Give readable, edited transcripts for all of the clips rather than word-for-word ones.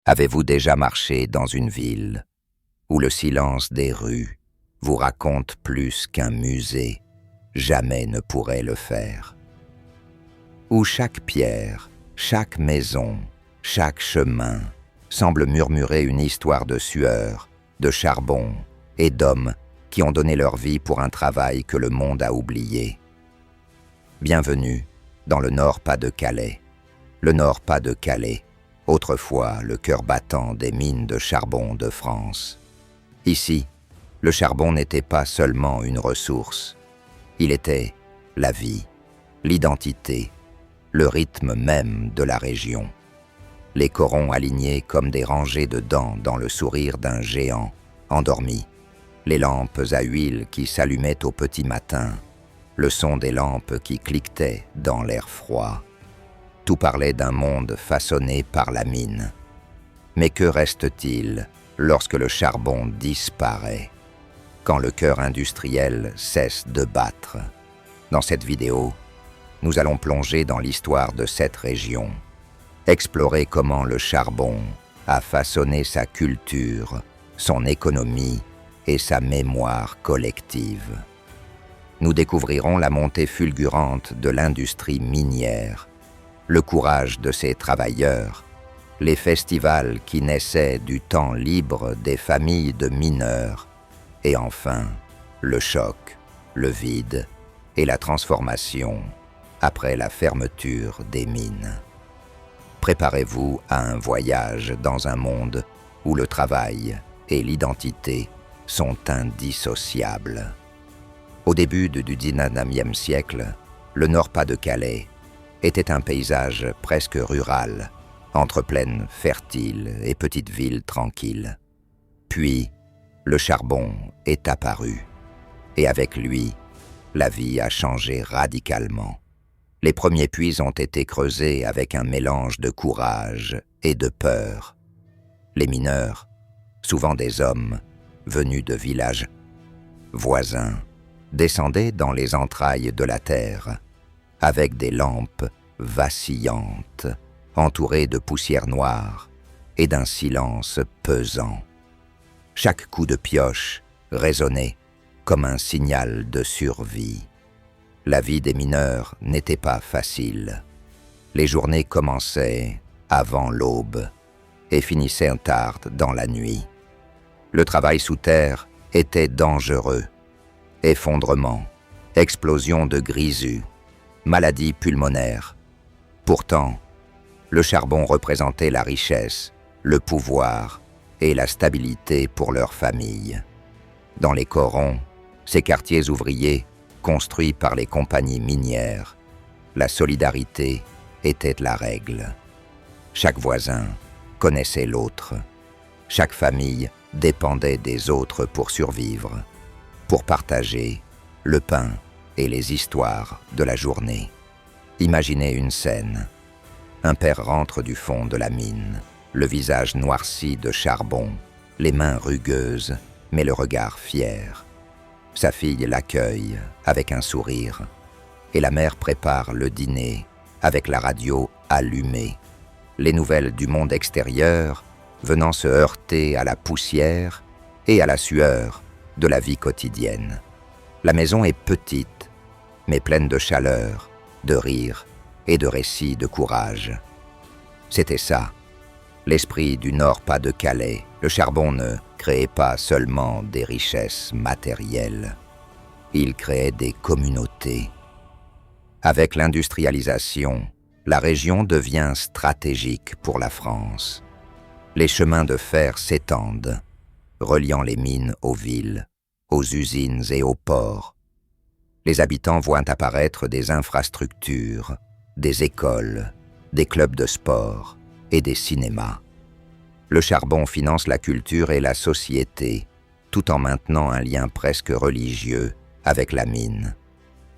Avez-vous déjà marché dans une ville où le silence des rues vous raconte plus qu'un musée jamais ne pourrait le faire? Où chaque pierre, chaque maison, chaque chemin semble murmurer une histoire de sueur, de charbon et d'hommes qui ont donné leur vie pour un travail que le monde a oublié. Bienvenue dans le Nord-Pas-de-Calais. Le Nord-Pas-de-Calais, autrefois le cœur battant des mines de charbon de France. Ici, le charbon n'était pas seulement une ressource. Il était la vie, l'identité, le rythme même de la région. Les corons alignés comme des rangées de dents dans le sourire d'un géant endormi. Les lampes à huile qui s'allumaient au petit matin. Le son des lampes qui cliquetaient dans l'air froid. Tout parlait d'un monde façonné par la mine. Mais que reste-t-il lorsque le charbon disparaît? Quand le cœur industriel cesse de battre? Dans cette vidéo, nous allons plonger dans l'histoire de cette région. Explorer comment le charbon a façonné sa culture, son économie et sa mémoire collective. Nous découvrirons la montée fulgurante de l'industrie minière, le courage de ses travailleurs, les festivals qui naissaient du temps libre des familles de mineurs, et enfin, le choc, le vide et la transformation après la fermeture des mines. Préparez-vous à un voyage dans un monde où le travail et l'identité sont indissociables. Au début du XIXe siècle, le Nord-Pas-de-Calais était un paysage presque rural, entre plaines fertiles et petites villes tranquilles. Puis, le charbon est apparu, et avec lui, la vie a changé radicalement. Les premiers puits ont été creusés avec un mélange de courage et de peur. Les mineurs, souvent des hommes, venus de villages voisins, descendaient dans les entrailles de la terre, avec des lampes vacillantes, entourées de poussière noire et d'un silence pesant. Chaque coup de pioche résonnait comme un signal de survie. La vie des mineurs n'était pas facile. Les journées commençaient avant l'aube et finissaient tard dans la nuit. Le travail sous terre était dangereux. Effondrement, explosion de grisou, maladies pulmonaires. Pourtant, le charbon représentait la richesse, le pouvoir et la stabilité pour leurs familles. Dans les corons, ces quartiers ouvriers, construits par les compagnies minières, la solidarité était la règle. Chaque voisin connaissait l'autre. Chaque famille dépendait des autres pour survivre, pour partager le pain et les histoires de la journée. Imaginez une scène. Un père rentre du fond de la mine, le visage noirci de charbon, les mains rugueuses, mais le regard fier. Sa fille l'accueille avec un sourire, et la mère prépare le dîner avec la radio allumée. Les nouvelles du monde extérieur venant se heurter à la poussière et à la sueur de la vie quotidienne. La maison est petite, mais pleine de chaleur, de rire et de récits de courage. C'était ça, l'esprit du Nord-Pas-de-Calais. Le charbon ne créait pas seulement des richesses matérielles, il créait des communautés. Avec l'industrialisation, la région devient stratégique pour la France. Les chemins de fer s'étendent, reliant les mines aux villes, aux usines et aux ports. Les habitants voient apparaître des infrastructures, des écoles, des clubs de sport et des cinémas. Le charbon finance la culture et la société, tout en maintenant un lien presque religieux avec la mine.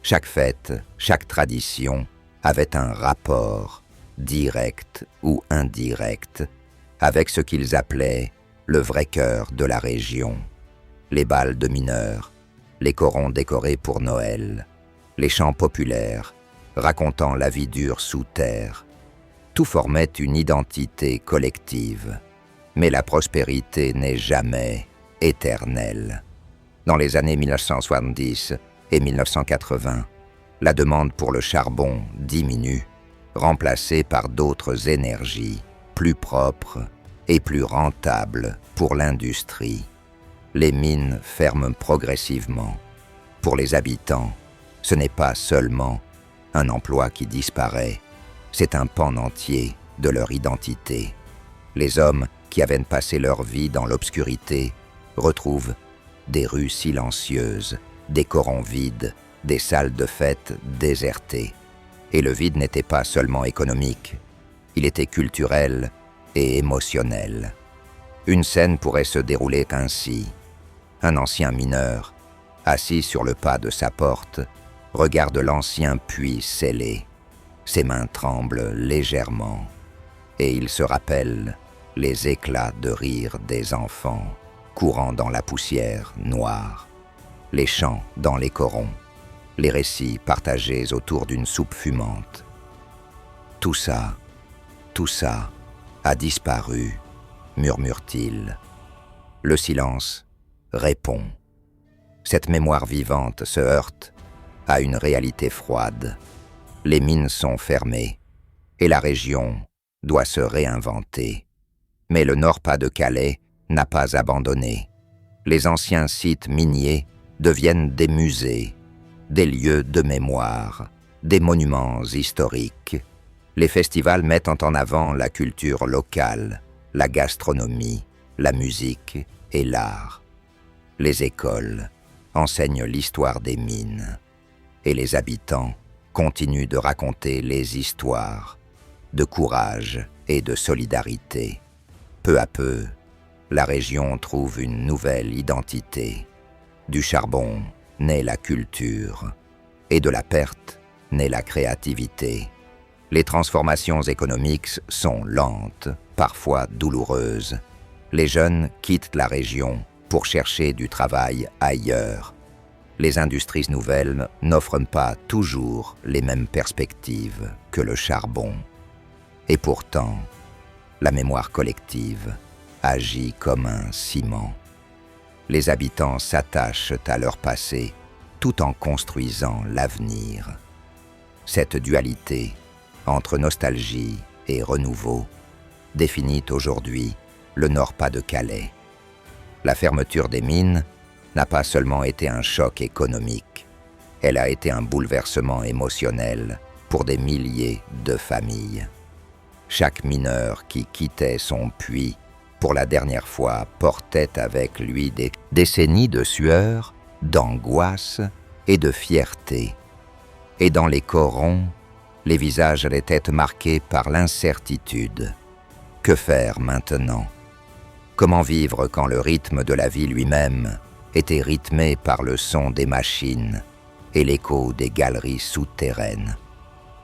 Chaque fête, chaque tradition avait un rapport, direct ou indirect, avec ce qu'ils appelaient le vrai cœur de la région. Les bals de mineurs, les corons décorés pour Noël, les chants populaires racontant la vie dure sous terre. Tout formait une identité collective. Mais la prospérité n'est jamais éternelle. Dans les années 1970 et 1980, la demande pour le charbon diminue, remplacée par d'autres énergies plus propres et plus rentables pour l'industrie. Les mines ferment progressivement. Pour les habitants, ce n'est pas seulement un emploi qui disparaît, c'est un pan entier de leur identité. Les hommes qui avaient passé leur vie dans l'obscurité retrouvent des rues silencieuses, des corons vides, des salles de fête désertées. Et le vide n'était pas seulement économique, il était culturel et émotionnel. Une scène pourrait se dérouler ainsi. Un ancien mineur, assis sur le pas de sa porte, regarde l'ancien puits scellé. Ses mains tremblent légèrement, et il se rappelle les éclats de rire des enfants courant dans la poussière noire, les chants dans les corons, les récits partagés autour d'une soupe fumante. Tout ça a disparu, murmure-t-il. Le silence répond. Cette mémoire vivante se heurte à une réalité froide. Les mines sont fermées et la région doit se réinventer. Mais le Nord-Pas-de-Calais n'a pas abandonné. Les anciens sites miniers deviennent des musées, des lieux de mémoire, des monuments historiques. Les festivals mettent en avant la culture locale, la gastronomie, la musique et l'art. Les écoles enseignent l'histoire des mines et les habitants continuent de raconter les histoires de courage et de solidarité. Peu à peu, la région trouve une nouvelle identité. Du charbon naît la culture, et de la perte naît la créativité. Les transformations économiques sont lentes, parfois douloureuses. Les jeunes quittent la région pour chercher du travail ailleurs. Les industries nouvelles n'offrent pas toujours les mêmes perspectives que le charbon. Et pourtant, la mémoire collective agit comme un ciment. Les habitants s'attachent à leur passé tout en construisant l'avenir. Cette dualité entre nostalgie et renouveau définit aujourd'hui le Nord-Pas-de-Calais. La fermeture des mines n'a pas seulement été un choc économique, elle a été un bouleversement émotionnel pour des milliers de familles. Chaque mineur qui quittait son puits pour la dernière fois portait avec lui des décennies de sueur, d'angoisse et de fierté. Et dans les corons, les visages allaient être marqués par l'incertitude. Que faire maintenant? Comment vivre quand le rythme de la vie lui-même était rythmé par le son des machines et l'écho des galeries souterraines?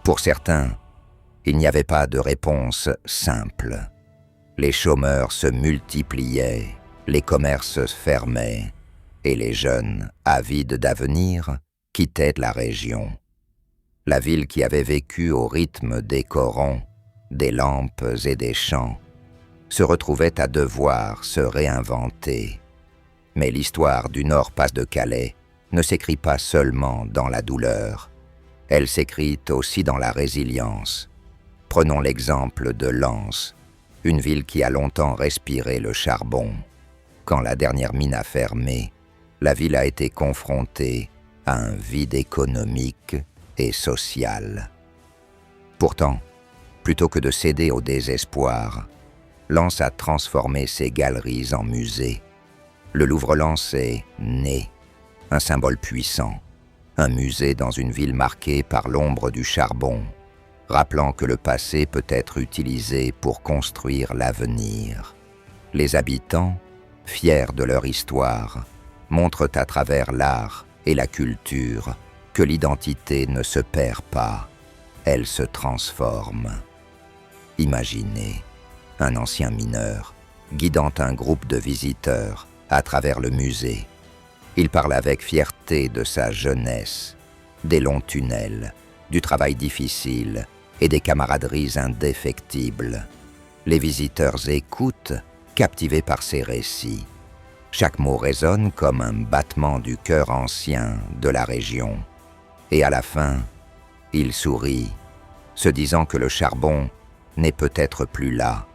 Pour certains, il n'y avait pas de réponse simple. Les chômeurs se multipliaient, les commerces se fermaient, et les jeunes, avides d'avenir, quittaient la région. La ville qui avait vécu au rythme des corons, des lampes et des chants, se retrouvait à devoir se réinventer. Mais l'histoire du Nord-Pas-de-Calais ne s'écrit pas seulement dans la douleur, elle s'écrit aussi dans la résilience. Prenons l'exemple de Lens, une ville qui a longtemps respiré le charbon. Quand la dernière mine a fermé, la ville a été confrontée à un vide économique et social. Pourtant, plutôt que de céder au désespoir, Lens a transformé ses galeries en musées. Le Louvre-Lens est né, un symbole puissant, un musée dans une ville marquée par l'ombre du charbon, rappelant que le passé peut être utilisé pour construire l'avenir. Les habitants, fiers de leur histoire, montrent à travers l'art et la culture que l'identité ne se perd pas, elle se transforme. Imaginez un ancien mineur guidant un groupe de visiteurs à travers le musée. Il parle avec fierté de sa jeunesse, des longs tunnels, du travail difficile et des camaraderies indéfectibles. Les visiteurs écoutent captivés par ses récits. Chaque mot résonne comme un battement du cœur ancien de la région. Et à la fin, il sourit, se disant que le charbon n'est peut-être plus là,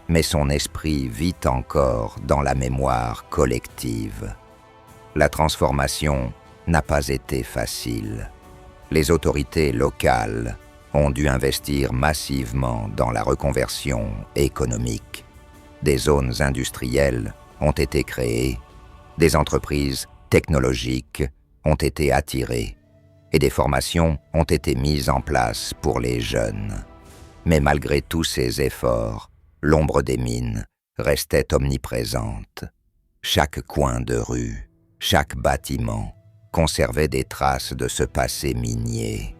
mais son esprit vit encore dans la mémoire collective. La transformation n'a pas été facile. Les autorités locales ont dû investir massivement dans la reconversion économique. Des zones industrielles ont été créées, des entreprises technologiques ont été attirées et des formations ont été mises en place pour les jeunes. Mais malgré tous ces efforts, l'ombre des mines restait omniprésente. Chaque coin de rue, chaque bâtiment conservait des traces de ce passé minier.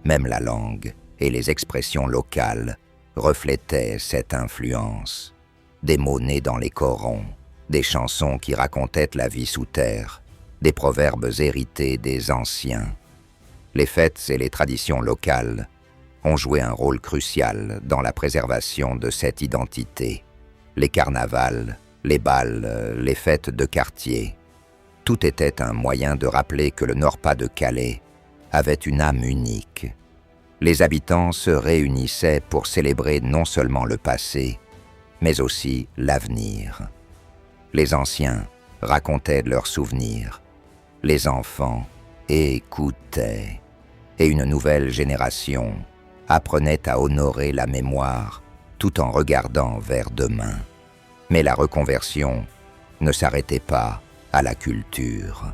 Même la langue et les expressions locales reflétaient cette influence. Des mots nés dans les corons, des chansons qui racontaient la vie sous terre, des proverbes hérités des anciens. Les fêtes et les traditions locales ont joué un rôle crucial dans la préservation de cette identité. Les carnavals, les bals, les fêtes de quartier, tout était un moyen de rappeler que le Nord-Pas-de-Calais avait une âme unique. Les habitants se réunissaient pour célébrer non seulement le passé, mais aussi l'avenir. Les anciens racontaient leurs souvenirs, les enfants écoutaient, et une nouvelle génération apprenait à honorer la mémoire tout en regardant vers demain. Mais la reconversion ne s'arrêtait pas à la culture.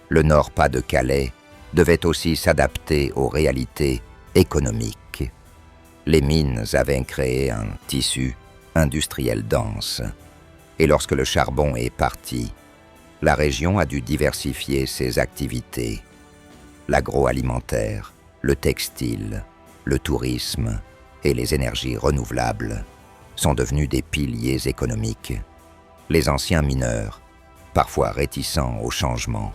Le Nord-Pas-de-Calais devait aussi s'adapter aux réalités économiques. Les mines avaient créé un tissu industriel dense, et lorsque le charbon est parti, la région a dû diversifier ses activités. L'agroalimentaire, le textile, le tourisme et les énergies renouvelables sont devenus des piliers économiques. Les anciens mineurs, parfois réticents au changement,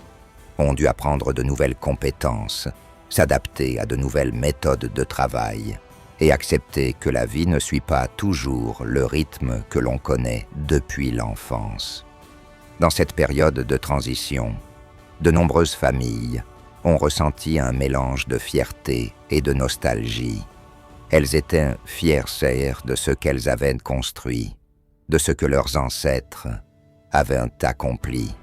ont dû apprendre de nouvelles compétences, s'adapter à de nouvelles méthodes de travail et accepter que la vie ne suit pas toujours le rythme que l'on connaît depuis l'enfance. Dans cette période de transition, de nombreuses familles ont ressenti un mélange de fierté et de nostalgie. Elles étaient fières de ce qu'elles avaient construit, de ce que leurs ancêtres avaient accompli,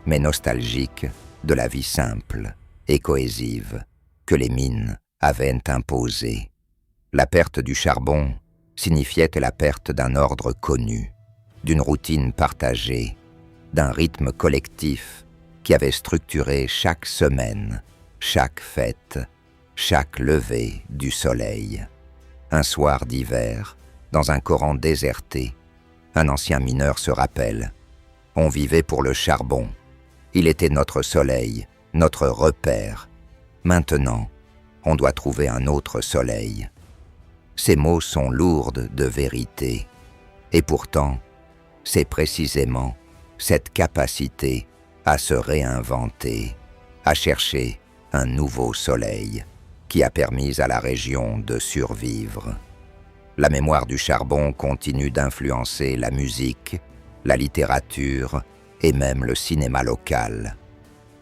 mais nostalgiques de la vie simple et cohésive que les mines avaient imposée. La perte du charbon signifiait la perte d'un ordre connu, d'une routine partagée, d'un rythme collectif qui avait structuré chaque semaine, chaque fête, chaque lever du soleil. Un soir d'hiver, dans un coron déserté, un ancien mineur se rappelle. On vivait pour le charbon. Il était notre soleil, notre repère. Maintenant, on doit trouver un autre soleil. Ces mots sont lourds de vérité. Et pourtant, c'est précisément cette capacité à se réinventer, à chercher un nouveau soleil qui a permis à la région de survivre. La mémoire du charbon continue d'influencer la musique, la littérature et même le cinéma local.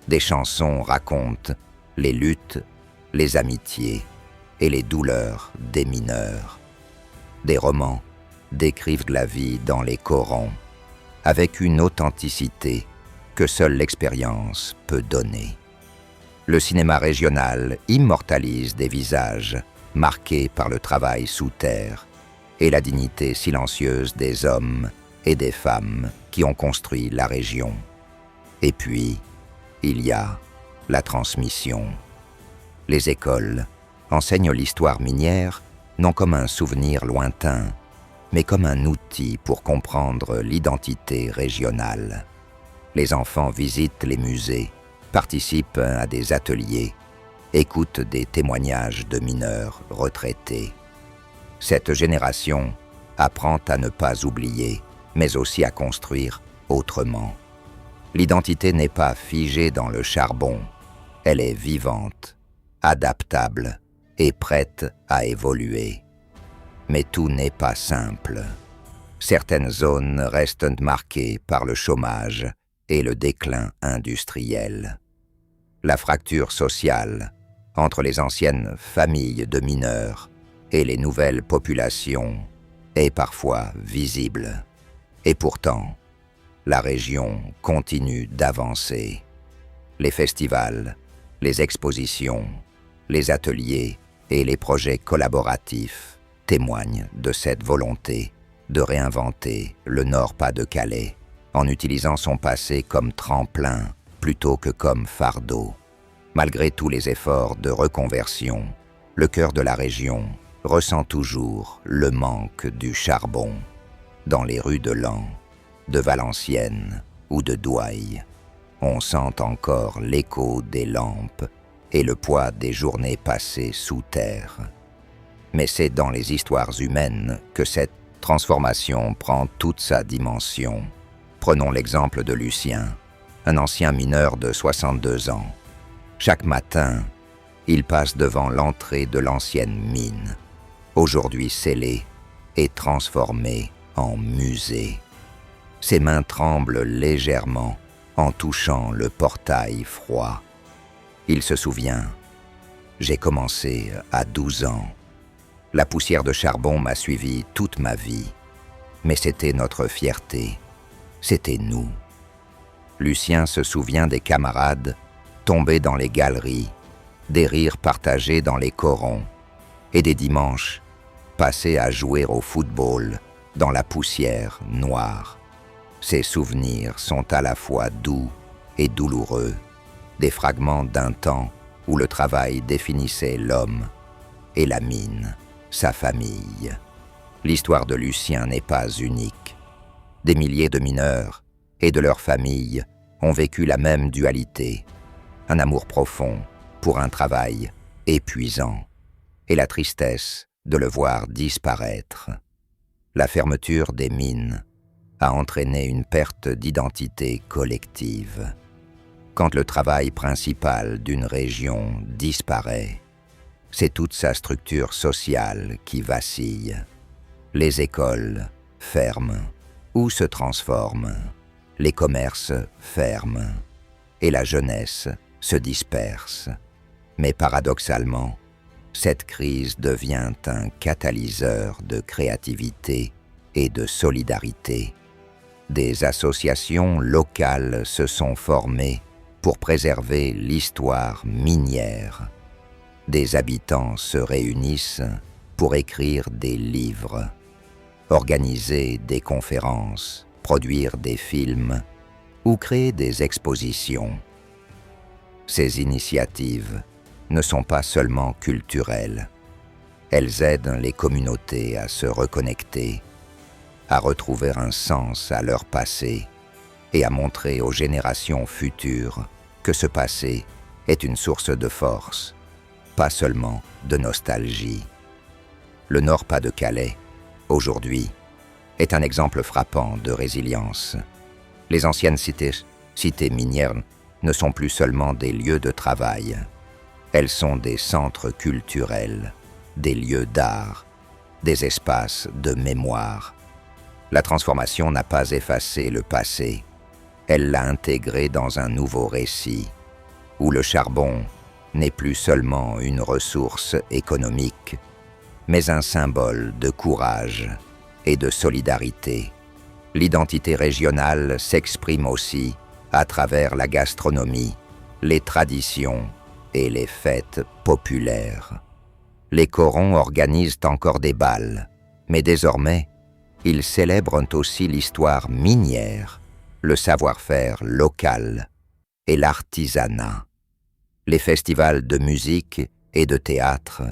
Des chansons racontent les luttes, les amitiés et les douleurs des mineurs. Des romans décrivent la vie dans les corons, avec une authenticité que seule l'expérience peut donner. Le cinéma régional immortalise des visages marqués par le travail sous terre et la dignité silencieuse des hommes et des femmes qui ont construit la région. Et puis, il y a la transmission. Les écoles enseignent l'histoire minière non comme un souvenir lointain, mais comme un outil pour comprendre l'identité régionale. Les enfants visitent les musées, participent à des ateliers, écoutent des témoignages de mineurs retraités. Cette génération apprend à ne pas oublier, mais aussi à construire autrement. L'identité n'est pas figée dans le charbon, elle est vivante, adaptable et prête à évoluer. Mais tout n'est pas simple. Certaines zones restent marquées par le chômage et le déclin industriel. La fracture sociale entre les anciennes familles de mineurs et les nouvelles populations est parfois visible. Et pourtant, la région continue d'avancer. Les festivals, les expositions, les ateliers et les projets collaboratifs témoignent de cette volonté de réinventer le Nord-Pas-de-Calais en utilisant son passé comme tremplin plutôt que comme fardeau. Malgré tous les efforts de reconversion, le cœur de la région ressent toujours le manque du charbon. Dans les rues de Laon, de Valenciennes ou de Douai, on sent encore l'écho des lampes et le poids des journées passées sous terre. Mais c'est dans les histoires humaines que cette transformation prend toute sa dimension. Prenons l'exemple de Lucien, un ancien mineur de 62 ans. Chaque matin, il passe devant l'entrée de l'ancienne mine, aujourd'hui scellée et transformée en musée. Ses mains tremblent légèrement en touchant le portail froid. Il se souvient, « J'ai commencé à 12 ans. La poussière de charbon m'a suivi toute ma vie, mais c'était notre fierté, c'était nous. » Lucien se souvient des camarades tombés dans les galeries, des rires partagés dans les corons et des dimanches passés à jouer au football dans la poussière noire. Ces souvenirs sont à la fois doux et douloureux, des fragments d'un temps où le travail définissait l'homme et la mine, sa famille. L'histoire de Lucien n'est pas unique. Des milliers de mineurs et de leurs familles ont vécu la même dualité, un amour profond pour un travail épuisant et la tristesse de le voir disparaître. La fermeture des mines a entraîné une perte d'identité collective. Quand le travail principal d'une région disparaît, c'est toute sa structure sociale qui vacille. Les écoles ferment ou se transforment, les commerces ferment et la jeunesse se disperse. Mais paradoxalement, cette crise devient un catalyseur de créativité et de solidarité. Des associations locales se sont formées pour préserver l'histoire minière. Des habitants se réunissent pour écrire des livres, organiser des conférences, produire des films ou créer des expositions. Ces initiatives ne sont pas seulement culturelles. Elles aident les communautés à se reconnecter, à retrouver un sens à leur passé et à montrer aux générations futures que ce passé est une source de force, pas seulement de nostalgie. Le Nord-Pas-de-Calais, aujourd'hui, est un exemple frappant de résilience. Les anciennes cités minières ne sont plus seulement des lieux de travail. Elles sont des centres culturels, des lieux d'art, des espaces de mémoire. La transformation n'a pas effacé le passé, elle l'a intégré dans un nouveau récit, où le charbon n'est plus seulement une ressource économique, mais un symbole de courage et de solidarité. L'identité régionale s'exprime aussi à travers la gastronomie, les traditions et les fêtes populaires. Les corons organisent encore des bals, mais désormais, ils célèbrent aussi l'histoire minière, le savoir-faire local et l'artisanat. Les festivals de musique et de théâtre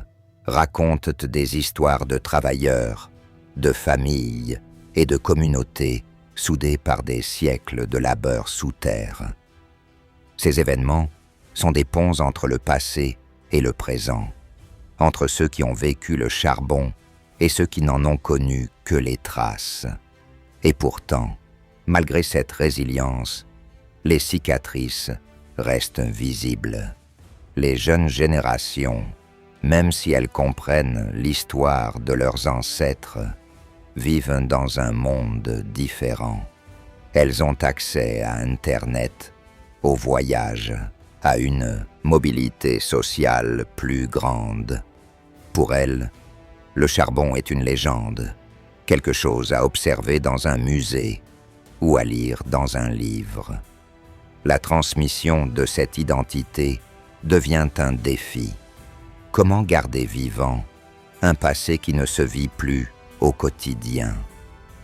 racontent des histoires de travailleurs, de familles et de communautés soudées par des siècles de labeur sous terre. Ces événements sont des ponts entre le passé et le présent, entre ceux qui ont vécu le charbon et ceux qui n'en ont connu que les traces. Et pourtant, malgré cette résilience, les cicatrices restent visibles. Les jeunes générations, même si elles comprennent l'histoire de leurs ancêtres, vivent dans un monde différent. Elles ont accès à Internet, au voyage, à une mobilité sociale plus grande. Pour elles, le charbon est une légende, quelque chose à observer dans un musée ou à lire dans un livre. La transmission de cette identité devient un défi. Comment garder vivant un passé qui ne se vit plus au quotidien?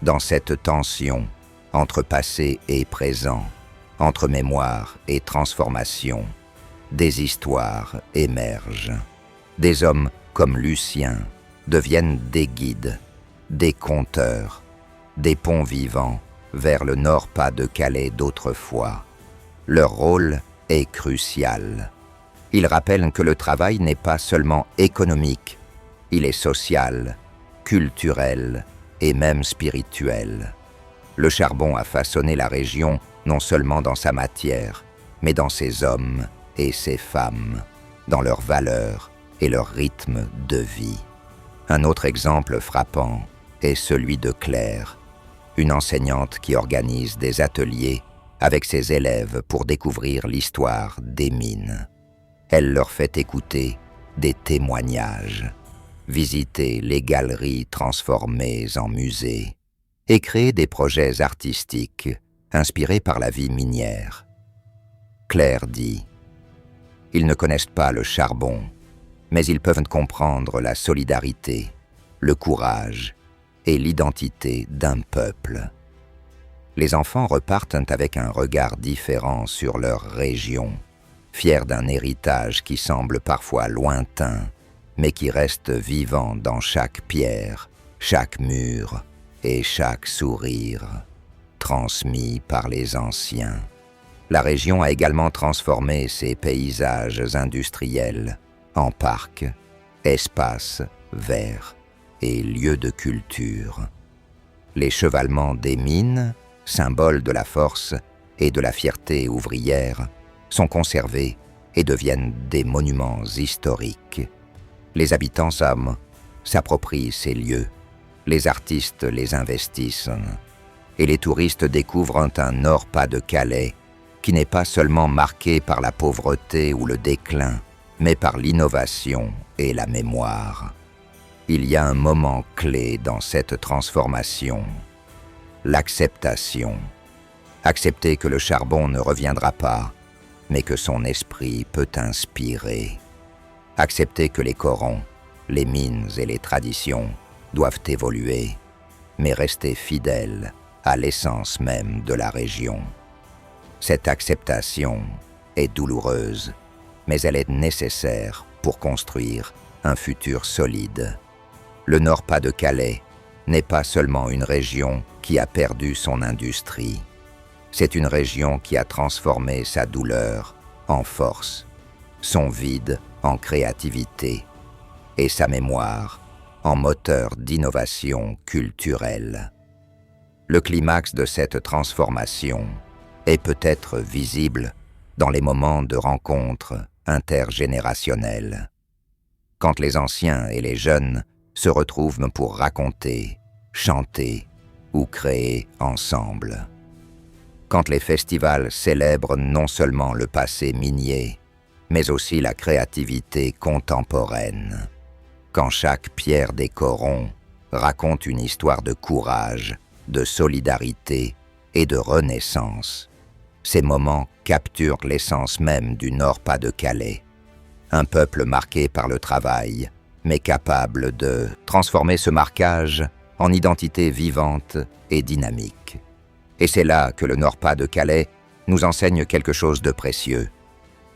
Dans cette tension entre passé et présent, entre mémoire et transformation, des histoires émergent. Des hommes comme Lucien deviennent des guides, des conteurs, des ponts vivants vers le Nord-Pas-de-Calais d'autrefois. Leur rôle est crucial. Ils rappellent que le travail n'est pas seulement économique, il est social, culturel et même spirituel. Le charbon a façonné la région non seulement dans sa matière, mais dans ses hommes et ses femmes, dans leurs valeurs et leur rythme de vie. Un autre exemple frappant est celui de Claire, une enseignante qui organise des ateliers avec ses élèves pour découvrir l'histoire des mines. Elle leur fait écouter des témoignages, visiter les galeries transformées en musées et créer des projets artistiques inspirés par la vie minière. Claire dit « Ils ne connaissent pas le charbon, mais ils peuvent comprendre la solidarité, le courage et l'identité d'un peuple. » Les enfants repartent avec un regard différent sur leur région, fiers d'un héritage qui semble parfois lointain, mais qui reste vivant dans chaque pierre, chaque mur et chaque sourire, transmis par les anciens. La région a également transformé ses paysages industriels en parcs, espaces verts et lieux de culture. Les chevalements des mines, symboles de la force et de la fierté ouvrière, sont conservés et deviennent des monuments historiques. Les habitants s'approprient ces lieux, les artistes les investissent, et les touristes découvrent un Nord-Pas-de-Calais qui n'est pas seulement marqué par la pauvreté ou le déclin, mais par l'innovation et la mémoire. Il y a un moment clé dans cette transformation, l'acceptation. Accepter que le charbon ne reviendra pas, mais que son esprit peut inspirer. Accepter que les corons, les mines et les traditions doivent évoluer, mais rester fidèles à l'essence même de la région. Cette acceptation est douloureuse, mais elle est nécessaire pour construire un futur solide. Le Nord-Pas-de-Calais n'est pas seulement une région qui a perdu son industrie. C'est une région qui a transformé sa douleur en force, son vide en créativité et sa mémoire en moteur d'innovation culturelle. Le climax de cette transformation est peut-être visible dans les moments de rencontres intergénérationnelles, quand les anciens et les jeunes se retrouvent pour raconter, chanter ou créer ensemble. Quand les festivals célèbrent non seulement le passé minier, mais aussi la créativité contemporaine. Quand chaque pierre des corons raconte une histoire de courage, de solidarité et de renaissance. Ces moments capturent l'essence même du Nord-Pas-de-Calais. Un peuple marqué par le travail, mais capable de transformer ce marquage en identité vivante et dynamique. Et c'est là que le Nord-Pas-de-Calais nous enseigne quelque chose de précieux,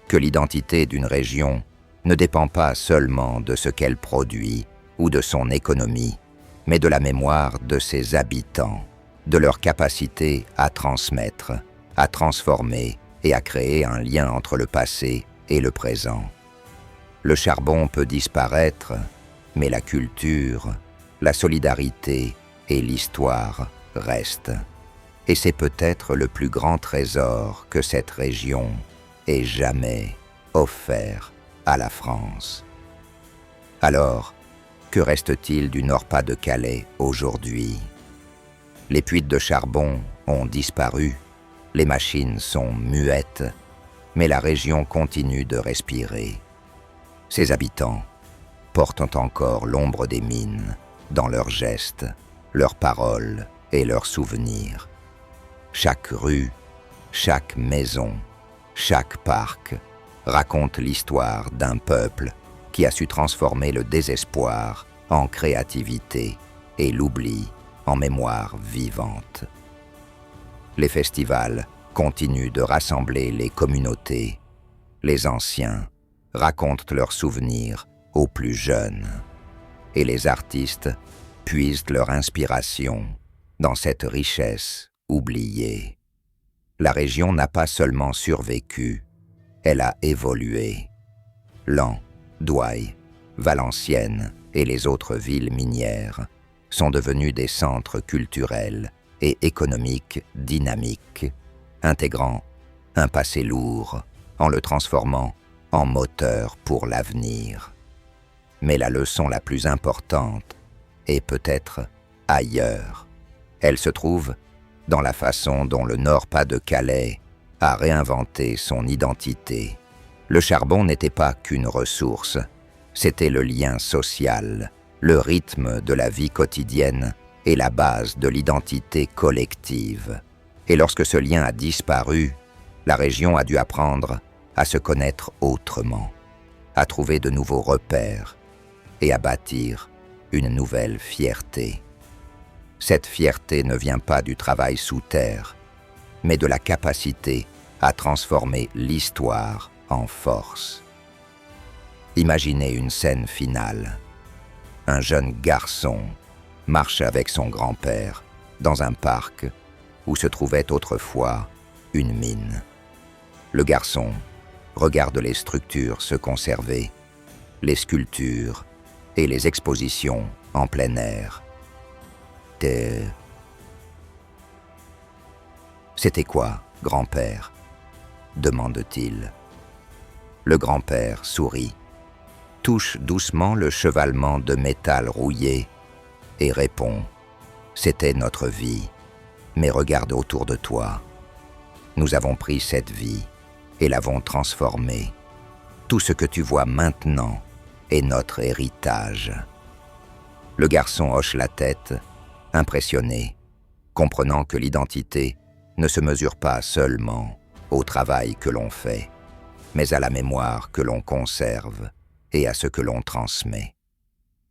que l'identité d'une région ne dépend pas seulement de ce qu'elle produit ou de son économie, mais de la mémoire de ses habitants, de leur capacité à transmettre, à transformer et à créer un lien entre le passé et le présent. Le charbon peut disparaître, mais la culture, la solidarité et l'histoire restent. Et c'est peut-être le plus grand trésor que cette région ait jamais offert à la France. Alors, Que reste-t-il du Nord-Pas-de-Calais aujourd'hui? Les puits de charbon ont disparu, les machines sont muettes, mais la région continue de respirer. Ses habitants portent encore l'ombre des mines dans leurs gestes, leurs paroles et leurs souvenirs. Chaque rue, chaque maison, chaque parc raconte l'histoire d'un peuple qui a su transformer le désespoir en créativité et l'oubli en mémoire vivante. Les festivals continuent de rassembler les communautés. Les anciens racontent leurs souvenirs aux plus jeunes. Et les artistes puisent leur inspiration dans cette richesse oubliée. La région n'a pas seulement survécu, elle a évolué. Laon, Douai, Valenciennes et les autres villes minières sont devenues des centres culturels et économiques dynamiques, intégrant un passé lourd en le transformant en moteur pour l'avenir. Mais la leçon la plus importante est peut-être ailleurs. Elle se trouve dans la façon dont le Nord-Pas-de-Calais a réinventé son identité. Le charbon n'était pas qu'une ressource, c'était le lien social, le rythme de la vie quotidienne et la base de l'identité collective. Et lorsque ce lien a disparu, la région a dû apprendre à se connaître autrement, à trouver de nouveaux repères et à bâtir une nouvelle fierté. Cette fierté ne vient pas du travail sous terre, mais de la capacité à transformer l'histoire en force. Imaginez une scène finale. Un jeune garçon marche avec son grand-père dans un parc où se trouvait autrefois une mine. Le garçon regarde les structures se conserver, les sculptures et les expositions en plein air. C'était quoi, grand-père? Demande-t-il. Le grand-père sourit, touche doucement le chevalement de métal rouillé et répond « C'était notre vie, mais regarde autour de toi. Nous avons pris cette vie et l'avons transformée. Tout ce que tu vois maintenant est notre héritage. » Le garçon hoche la tête, impressionné, comprenant que l'identité ne se mesure pas seulement au travail que l'on fait, mais à la mémoire que l'on conserve et à ce que l'on transmet.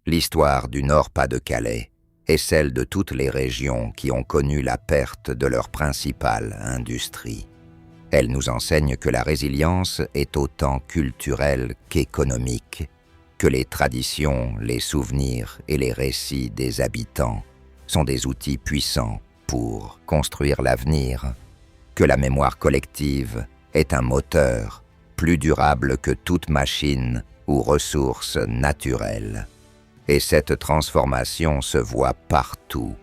L'histoire du Nord-Pas-de-Calais est celle de toutes les régions qui ont connu la perte de leur principale industrie. Elle nous enseigne que la résilience est autant culturelle qu'économique, que les traditions, les souvenirs et les récits des habitants sont des outils puissants pour construire l'avenir, que la mémoire collective est un moteur plus durable que toute machine ou ressource naturelle. Et cette transformation se voit partout,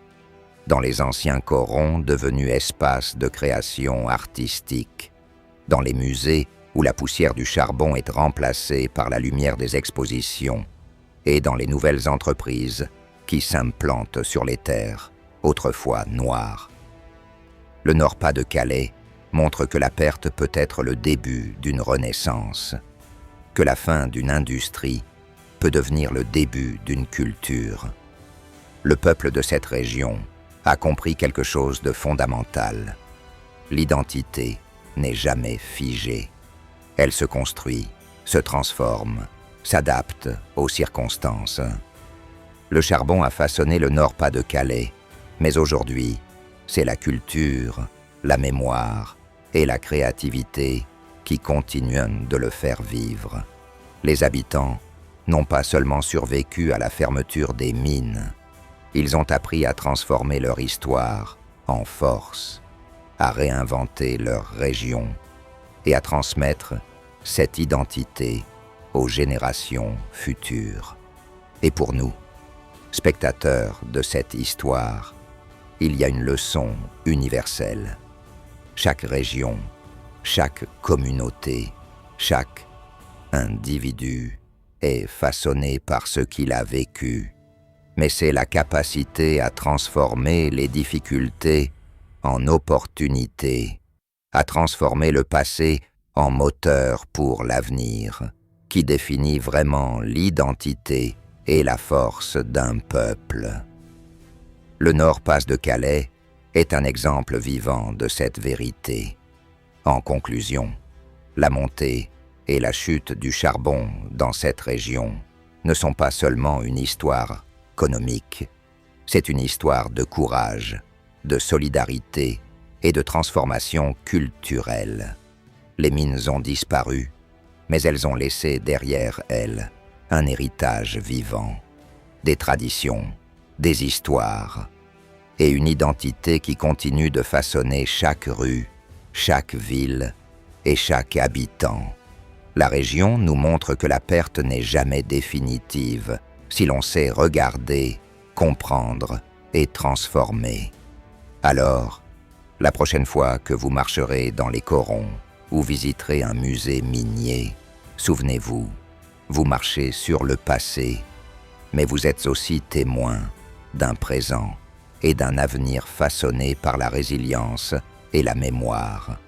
dans les anciens corons devenus espaces de création artistique, dans les musées où la poussière du charbon est remplacée par la lumière des expositions, et dans les nouvelles entreprises qui s'implantent sur les terres, autrefois noires. Le Nord-Pas-de-Calais montre que la perte peut être le début d'une renaissance, que la fin d'une industrie peut devenir le début d'une culture. Le peuple de cette région a compris quelque chose de fondamental. L'identité n'est jamais figée. Elle se construit, se transforme, s'adapte aux circonstances. Le charbon a façonné le Nord-Pas-de-Calais, mais aujourd'hui, c'est la culture, la mémoire et la créativité qui continuent de le faire vivre. Les habitants n'ont pas seulement survécu à la fermeture des mines, ils ont appris à transformer leur histoire en force, à réinventer leur région et à transmettre cette identité aux générations futures. Et pour nous, spectateurs de cette histoire, il y a une leçon universelle. Chaque région, chaque communauté, chaque individu est façonné par ce qu'il a vécu mais c'est la capacité à transformer les difficultés en opportunités, à transformer le passé en moteur pour l'avenir, qui définit vraiment l'identité et la force d'un peuple. Le Nord-Pas-de-Calais est un exemple vivant de cette vérité. En conclusion, la montée et la chute du charbon dans cette région ne sont pas seulement une histoire économique, c'est une histoire de courage, de solidarité et de transformation culturelle. Les mines ont disparu, mais elles ont laissé derrière elles un héritage vivant, des traditions, des histoires, et une identité qui continue de façonner chaque rue, chaque ville et chaque habitant. La région nous montre que la perte n'est jamais définitive si l'on sait regarder, comprendre et transformer. Alors, la prochaine fois que vous marcherez dans les corons ou visiterez un musée minier, souvenez-vous, vous marchez sur le passé, mais vous êtes aussi témoin d'un présent et d'un avenir façonné par la résilience et la mémoire.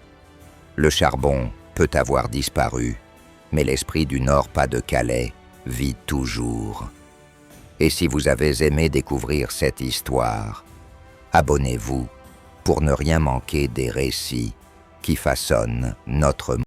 Le charbon peut avoir disparu, mais l'esprit du Nord-Pas-de-Calais vit toujours. Et si vous avez aimé découvrir cette histoire, abonnez-vous pour ne rien manquer des récits qui façonnent notre monde.